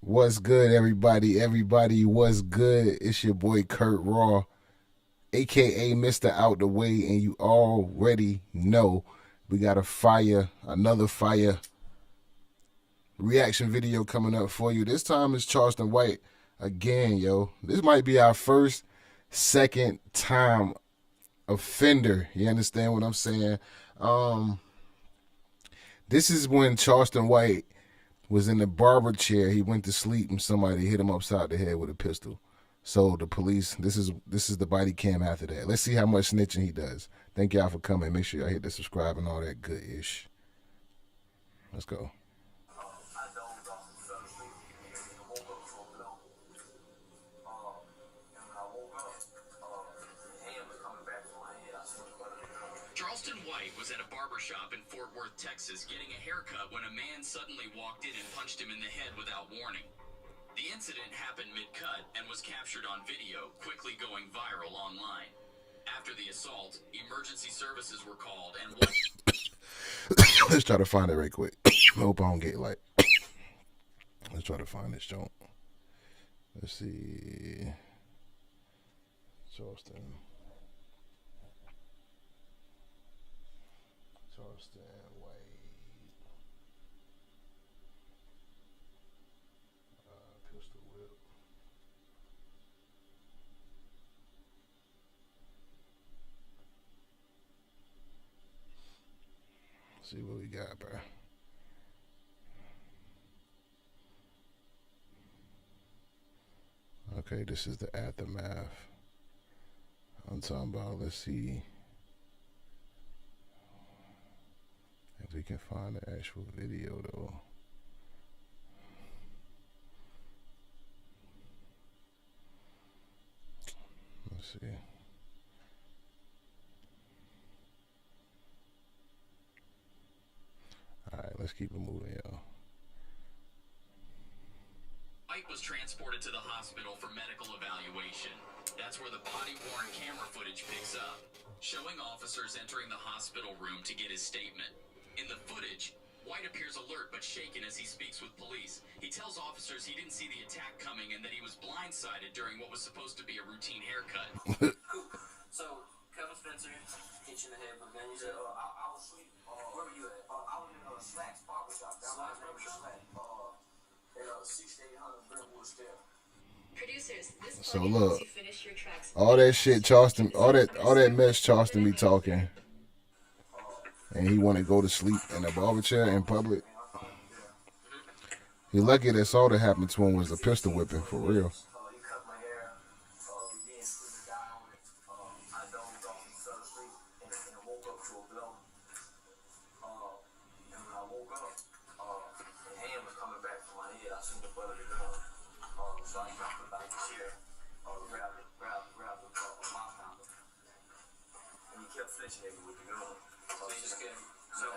What's good, everybody? Everybody, what's good? It's your boy Kurt Raw, aka Mr. Out the Way, and you already know we got another fire reaction video coming up for you. This time it's Charleston White again, yo. This might be our second time offender. You understand what I'm saying? This is when Charleston White was in the barber chair. He went to sleep and somebody hit him upside the head with a pistol. So the police, this is the body cam after that. Let's see how much snitching he does. Thank y'all for coming. Make sure y'all hit the subscribe and all that good ish. Let's go. Charleston White was at a barbershop in Fort Worth, Texas, getting a haircut when a man suddenly walked in and punched him in the head without warning. The incident happened mid-cut and was captured on video, quickly going viral online. After the assault, emergency services were called and Let's try to find it right quick. I hope I don't get like. Let's try to find this joint. Let's see. Charleston White. Pistol whip. See what we got, bro. Okay, this is the aftermath. I'm talking about, let's see if we can find the actual video though. Let's see. Alright, let's keep it moving, y'all. White was transported to the hospital for medical evaluation. That's where the body-worn camera footage picks up, showing officers entering the hospital room to get his statement. In the footage, White appears alert but shaken as he speaks with police. He tells officers he didn't see the attack coming and that he was blindsided during what was supposed to be a routine haircut. So, Kevin Spencer hit you in the head with a gun. You said, I was asleep. Where were you at? I was in Slacks barbershop. Slacks barbershop? 6800 Brentwood Step. Producers, this So plugin look, lets you finish your tracks. all that shit Charleston, all that mess Charleston be talking, and he want to go to sleep in a barber chair in public. He lucky that's all that happened to him was a pistol whipping for real. He cut my hair. Began to die on it. I dozed off and fell asleep and woke up to a blow. And when I woke up, the hand was coming back from my head. I seen the butt of the gun. So I dropped it back the chair, grabbed the mop pounder. And he kept flinching at me with the gun. So he just kept, I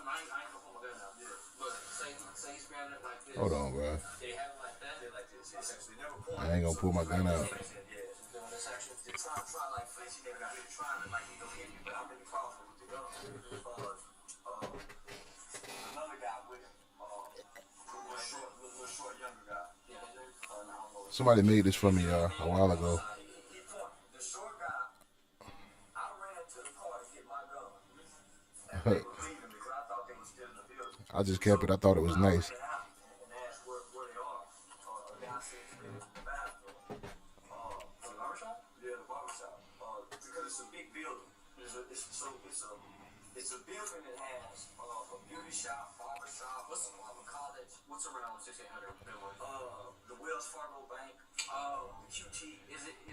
ain't gonna pull my gun out. Yeah. But say he's grabbing it like this. Hold on, bro. They have it like that. They like this. It's actually never pulled. I ain't gonna pull my gun out. It's not like flinching. They're really trying to like go hit me, but I'm really powerful with the gun. Another guy with him, little short younger guy. Somebody made this for me a while ago. The short guy, I ran to the car to get my gun. And they were leaving because I thought they were still in the building. I just kept it. I thought it was nice. And asked where they are. A guy said they're in the bathroom. The barbershop? Yeah, the barbershop. Because it's a big building. It's a building that has a beauty shop, barbershop, a college. What's around 6800? The Wells Fargo Bank. The QT.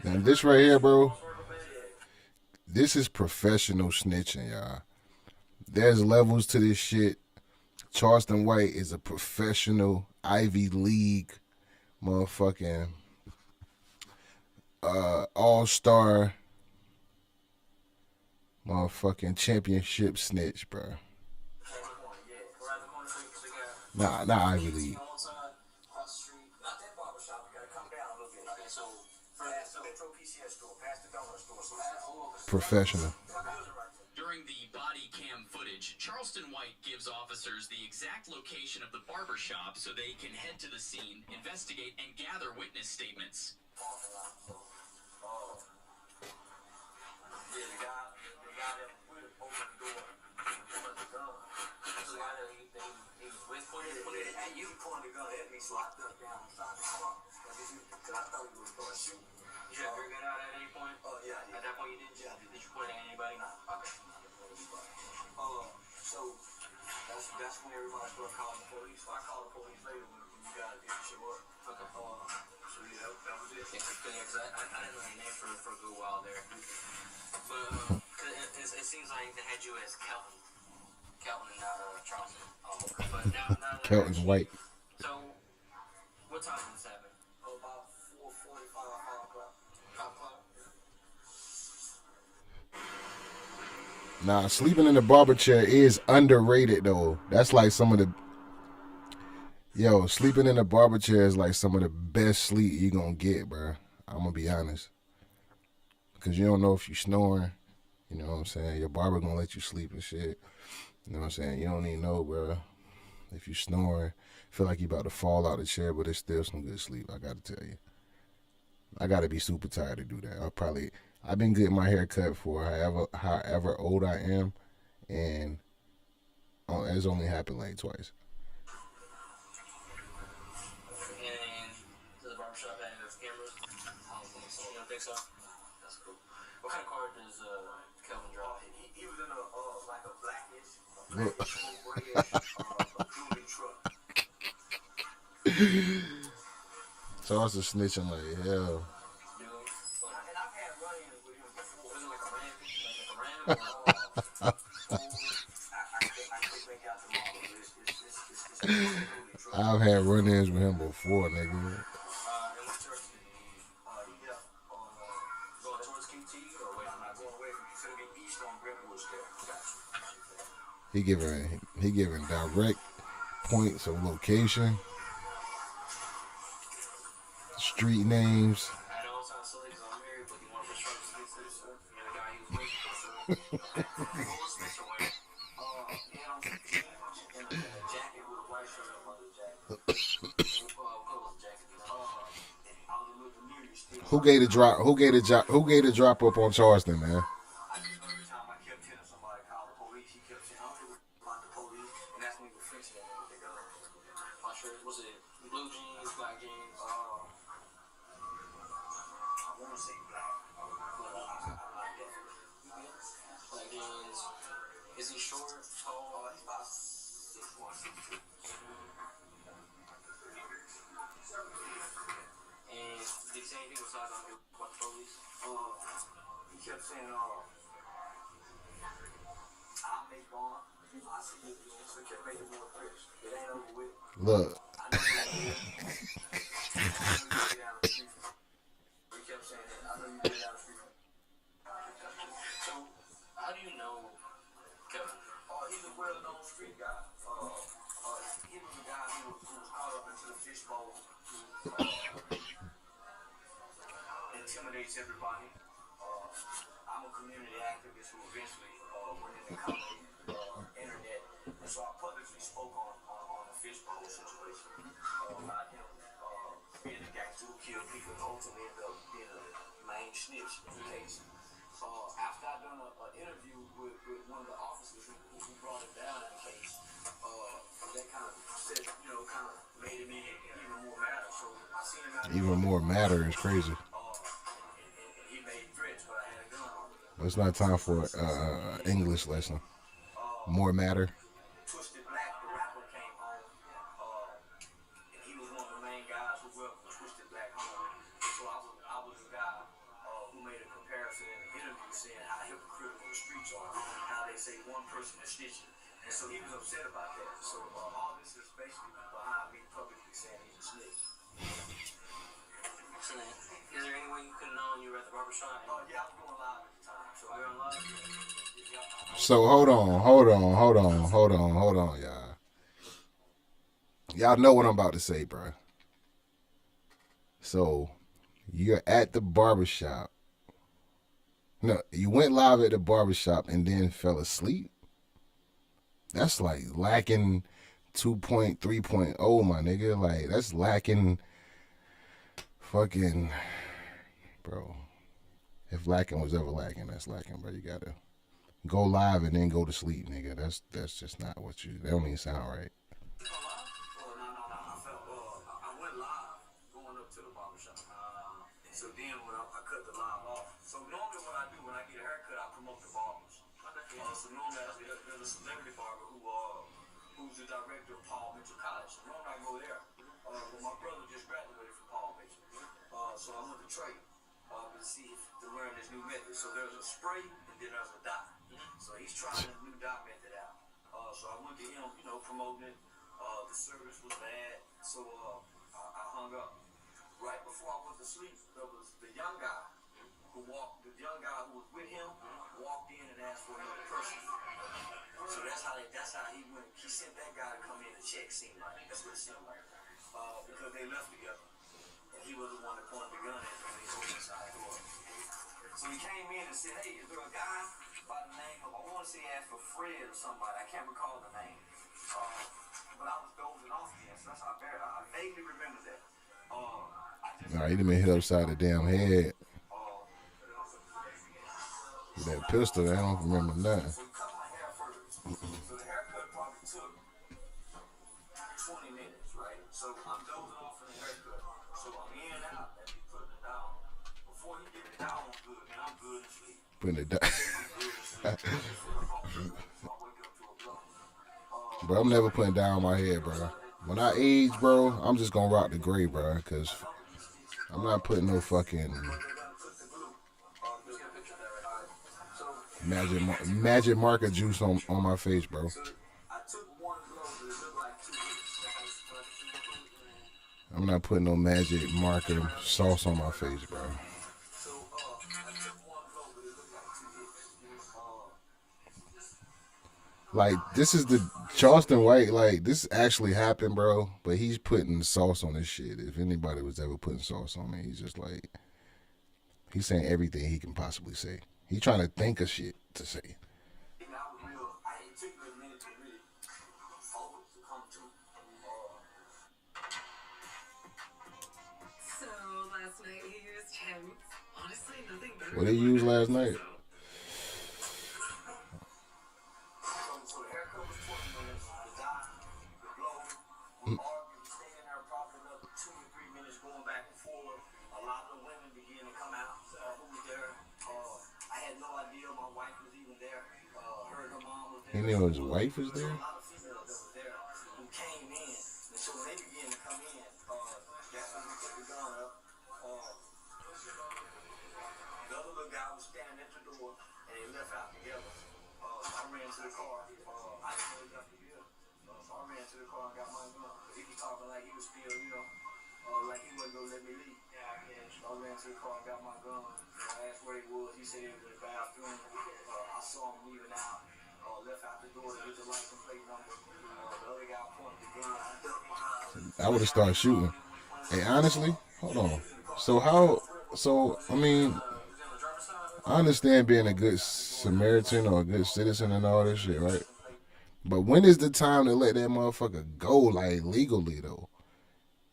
And this right here, bro, this is professional snitching, y'all. There's levels to this shit. Charleston White is a professional Ivy League motherfucking all-star motherfucking championship snitch, bro. Nah, not Ivy League. Professional. During the body cam footage, Charleston White gives officers the exact location of the barbershop so they can head to the scene, investigate, and gather witness statements. Yeah, the guy that put it over the door, pointed the gun. So the guy that he was with pointed it at you? He pointed the gun at me, so I ducked down inside the car. Because I thought he was going to shoot. Did you have your gun out at any point? Yeah. At that point you didn't? Yeah. Did you point it at anybody? Nah. Okay. So that's when everybody started calling the police. So I called the police later when you guys didn't show up. Okay. So yeah, that was it. Yeah, because I didn't know your name for a good while there. But it seems like they had you as Kelton, not Charleston. But now Kelton White. So, what time did this happen? About 4:45, 5 o'clock. 5 o'clock? Nah, sleeping in the barber chair is underrated though. That's like some of the sleeping in the barber chair is like some of the best sleep you gonna get, bro. I'm gonna be honest. Cause you don't know if you snoring. You know what I'm saying? Your barber gonna let you sleep and shit. You know what I'm saying? You don't even know, bro. If you snoring, feel like you about to fall out of the chair, but it's still some good sleep. I gotta tell you. I gotta be super tired to do that. I've been getting my hair cut for however old I am, and it's only happened like twice. And does the barbershop have cameras? I don't think so. You don't think so? That's cool. What kind of car does Kelvin drive? He was in like a blackish, Look. grayish, dually truck. Charleston snitching like hell. And I've had run-ins with him before. Was it like a Ram? Like a Ram? I can't make out the model. It's a dually truck. I've had run-ins with him before, nigga. And what church did he going towards QT or away from I'm not QT? going away from you. It's gonna be east on Brentwood there. He giving direct points of location, street names. I know it sounds silly because I'm married, but you want to try to speak to this? You're the guy he was with. What was Mr. Wayne? In a jacket with a white shirt up under the jacket. What was the jacket? I was a little familiar still. Who gave the drop up on Charleston, man? I just every time I kept hearing somebody call the police, he kept saying, I don't know about the police. And that's when we were fixing it and everything else. My shirt, was it blue jeans, black jeans? I want to say black, but I'm not definitely. Black jeans. Is he short, tall? He's about 6'1", 6'2". And did he say anything besides about the police? He kept saying, I'll make bond. I see you again. So he kept making more threats. It ain't over with. Look, I know you did. I know you did down the street. He kept saying that. I know you did down the street. So, how do you know Kevin? He's a well-known street guy. He was a guy who was caught up into the fishbowl, intimidates everybody. I'm a community activist who eventually went into comedy, internet, and so I publicly spoke on the fishbowl situation about him being the gangster who killed people and ultimately ended up being a main snitch in the case. After I done an interview with one of the officers who brought him down in the case, that kind of said, kind of made it even more matter. So I seen him out there. even more matter is crazy. And he made threats, but I had a gun on me. It's not time for English lesson. More matter. Twisted Black, the rapper, came home. And he was one of the main guys who welcomed Twisted Black home. So I was the guy who made a comparison in the interview saying how hypocritical the streets are, how they say one person is snitching. And so he was upset about that. So all this is basically behind me publicly saying he's a snitch. So, is there any way you could have known you were at the barbershop? Yeah, I was going live at the time. So Are you on live? So hold on, y'all. Y'all know what I'm about to say, bro. So you're at the barbershop No, you went live at the barbershop and then fell asleep. That's like lacking 2.3.0, my nigga. Like, that's lacking fucking, bro. If LACKN was ever lacking, that's lacking, bro. You gotta go live and then go to sleep, nigga. That's just not what you. That don't even sound right. Oh, no. I went live going up to the barbershop. So then when I cut the live off. So normally what I do when I get a haircut, I promote the barbers. So normally there's a celebrity barber who's the director of Paul Mitchell College. So normally I go there. Well, my brother just graduated from Paul Mitchell. So I went to trade to learn this new method. So there's a spray and then there's a dot. So he's trying this new dot method out. So I went to him, promoting it. The service was bad, so I hung up. Right before I went to sleep, there was the young guy who was with him walked in and asked for another person. So that's how he went. He sent that guy to come in and check. Seemed like that's what it seemed like, because they left together, and he was the one that pointed the gun at him when he opened the side door. So he came in and said, "Hey, is there a guy by the name of, I want to say he asked for Fred or somebody. I can't recall the name." But I was dozing off then, so that's how bad I vaguely remember that. Nah, he done been hit upside the damn head with that pistol. I don't remember nothing. So he cut my hair first. So the haircut probably took 20 minutes, right? So I'm dozing off in the haircut. So I'm in and out and he putting it down. Before he get it down, I'm good, man. I'm good to sleep. Putting it down. So I wake up to a blow. Bro, I'm never putting down my head, bro. When I age, bro, I'm just gonna rock the gray, bro, because I'm not putting no fucking magic marker juice on my face, bro. I took one blow, but it looked like two hits. I'm not putting no magic marker sauce on my face, bro. So I took one blow, but it looked like two hits. Like, this is the Charleston White, like, this actually happened, bro, but he's putting sauce on this shit. If anybody was ever putting sauce on me, he's just like, he's saying everything he can possibly say. He's trying to think of shit to say. It took me a minute to really focus to come to. So last night you used him. Honestly, nothing better. What did he use last night? So the haircut was 20 minutes. The dot, the blow, we argued, stayed in there probably another 2 to 3 minutes, going back and forth. A lot of the women began to come out. Who was there? I had no idea my wife was even there. Her and her mom was there. He knew his wife was there? A lot of females that were there who came in. And so when they began to come in, that's when we put the gun up. The other little guy was standing at the door, and they left out together. I ran to the car. I didn't know he left the bill. So I ran to the car and got my gun. He was talking like he was still, like he wasn't going to let me leave. So I ran to the car and got my gun. I asked where he was. He said he was in the bathroom. I saw him leaving out. Left out the door to get the license plate number. The other guy pointed the gun. I ducked behind. I would have started shooting. Hey, honestly, hold on. I mean, I understand being a good Samaritan or a good citizen and all this shit, right? But when is the time to let that motherfucker go, like, legally, though?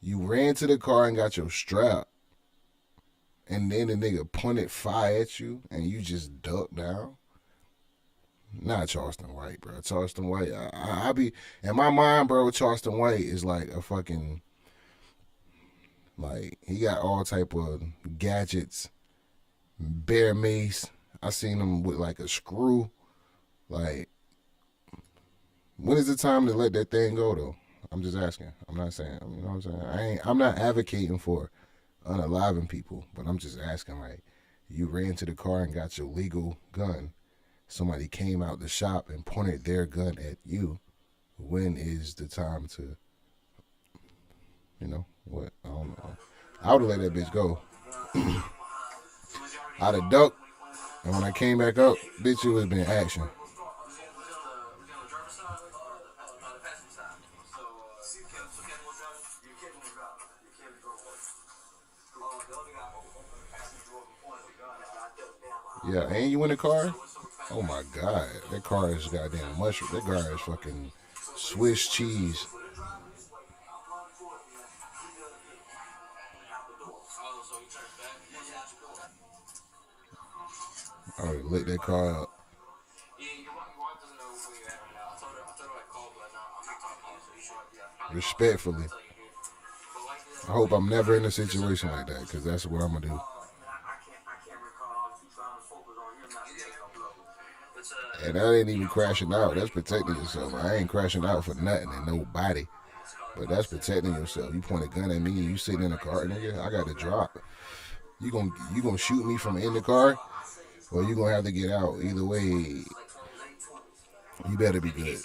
You ran to the car and got your strap, and then the nigga pointed fire at you, and you just ducked down? Not Charleston White, bro. Charleston White, I be, in my mind, bro, Charleston White is like a fucking, like, he got all type of gadgets, bear mace. I seen him with like a screw. Like, when is the time to let that thing go, though? I'm just asking. I'm not saying, you know what I'm saying? I'm not advocating for unaliving people, but I'm just asking, like, you ran to the car and got your legal gun. Somebody came out the shop and pointed their gun at you. When is the time to, what? I don't know. I would have let that bitch go. I'd have ducked, and when I came back up, bitch, it would have been action. Yeah, and you in the car? Oh my God, that car is goddamn mushroom. That car is fucking Swiss cheese. I already lit that car up. Respectfully. I hope I'm never in a situation like that, because that's what I'm going to do. And that ain't even crashing out. That's protecting yourself. I ain't crashing out for nothing and nobody. But that's protecting yourself. You point a gun at me and you sitting in the car, nigga, I got to drop. You gonna shoot me from in the car, or you gonna have to get out. Either way, you better be good.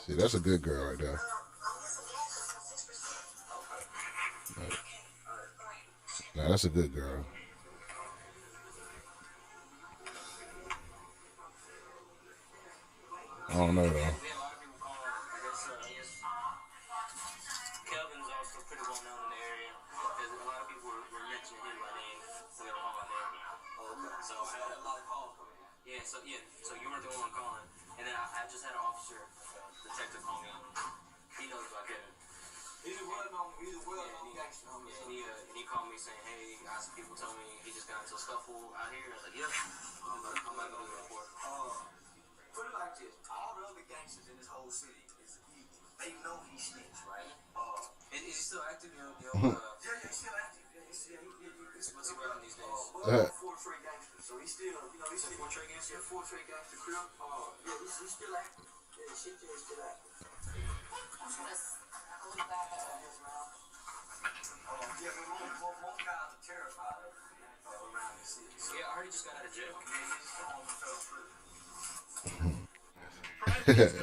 See, that's a good girl right there. Nah, that's a good girl. I don't know though. So you were the one calling, and then I just had an officer, detective, call me. He knows about Kevin. He's a well-known gangster. And he called me saying, "Hey, people tell me he just got into a scuffle out here." I was like, "Yep, I'm not gonna do the report." Put it like this: all the other gangsters in this whole city they know he snitched, right? Is he still active? Yeah, he's still active. What's he running these days? Four trade gangsters. So he's still, he's still four trade gangster. Yeah, four trade gangster crib. Yeah, he's still active. Yeah, the shit is still active. Yeah, but most guys are terrified of around the city. So, yeah, I heard he just got out of jail. Yeah, he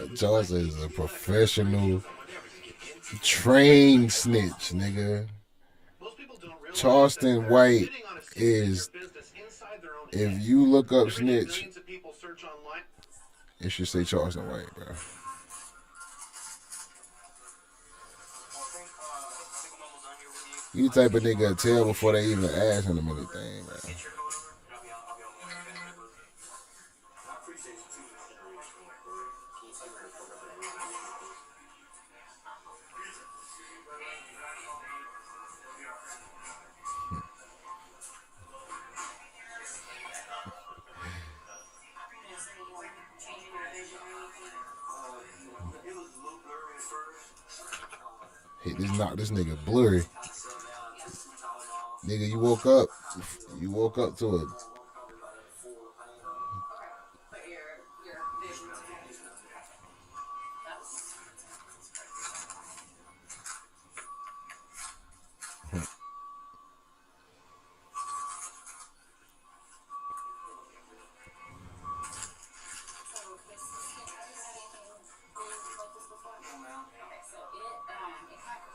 just Charleston is a professional trained snitch, nigga. Charleston White is, if you look up snitch, it should say Charleston White, bro. You the type of nigga tell before they even ask him anything, bro. Hey, this nigga blurry. Nigga, you woke up to it.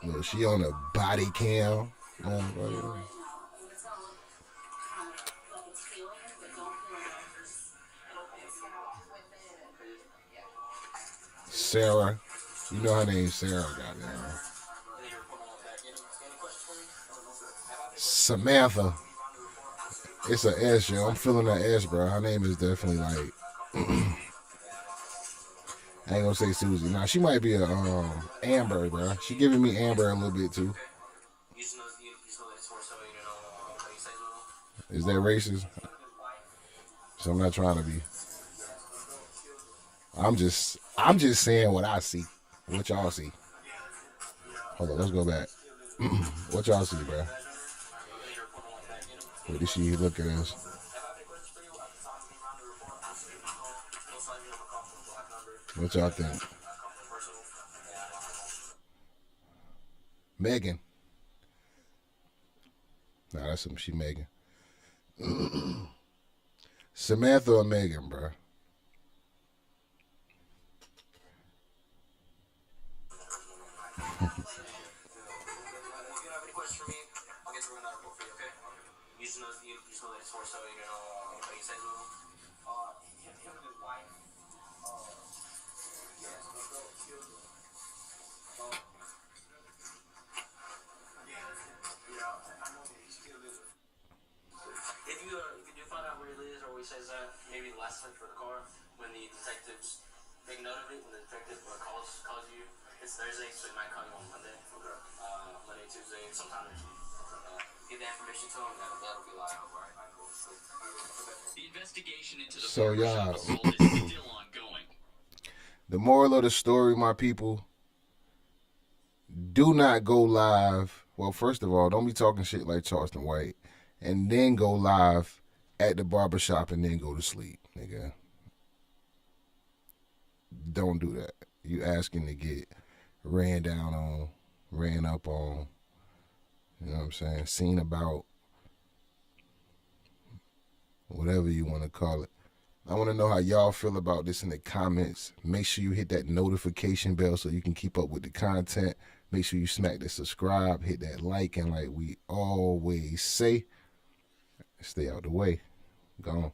Look, she on a body cam. Sarah. You know her name's Sarah, goddamn. Samantha. It's an S, yo. I'm feeling that S, bro. Her name is definitely like I ain't gonna say Susie. Nah, she might be a Amber, bro. She giving me Amber a little bit too. Is that racist? So I'm not trying to be. I'm just saying what I see. What y'all see. Hold on, let's go back. What y'all see, bro? What did she look at us? What y'all think? Megan. Nah, that's some she Megan. Samantha or Megan, bro? If you do find out where he lives or where he says that, maybe the last search for the car, when the detectives make note of it, when the detective calls you, it's Thursday, so he might call you on Monday. Okay. Monday, Tuesday, sometime next week. Get that information to him, that'll be like, all right, cool. The investigation into the So, barbershop y'all, assault is still ongoing. the moral of the story, my people, do not go live. Well, first of all, don't be talking shit like Charleston White, and then go live at the barbershop and then go to sleep, nigga. Don't do that. You asking to get ran down on, ran up on, you know what I'm saying, seen about, whatever you want to call it. I want to know how y'all feel about this in the comments. Make sure you hit that notification bell so you can keep up with the content. Make sure you smack the subscribe, hit that like, and like we always say, stay out the way. Gone.